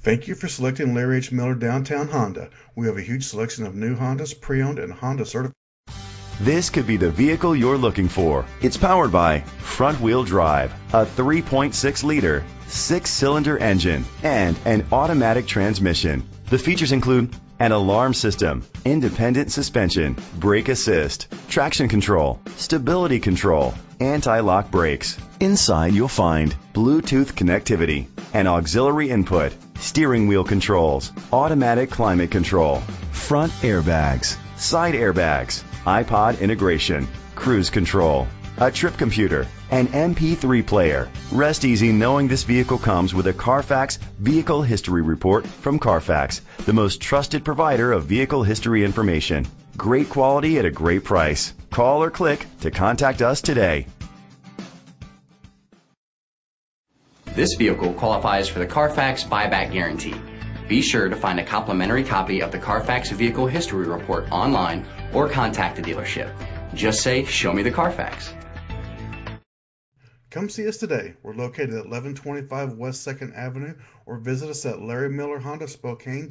Thank you for selecting Larry H. Miller Downtown Honda. We have a huge selection of new Hondas, pre-owned, and Honda certified. This could be the vehicle you're looking for. It's powered by front-wheel drive, a 3.6-liter, 6-cylinder engine, and an automatic transmission. The features include an alarm system, independent suspension, brake assist, traction control, stability control, anti-lock brakes. Inside you'll find Bluetooth connectivity, an auxiliary input, steering wheel controls, automatic climate control, front airbags, side airbags, iPod integration, cruise control, a trip computer, an MP3 player. Rest easy knowing this vehicle comes with a Carfax Vehicle History Report from Carfax, the most trusted provider of vehicle history information. Great quality at a great price. Call or click to contact us today. This vehicle qualifies for the Carfax buyback guarantee. Be sure to find a complimentary copy of the Carfax Vehicle History Report online or contact the dealership. Just say, "Show me the Carfax." Come see us today. We're located at 1125 West 2nd Avenue, or visit us at Larry Miller Honda Spokane.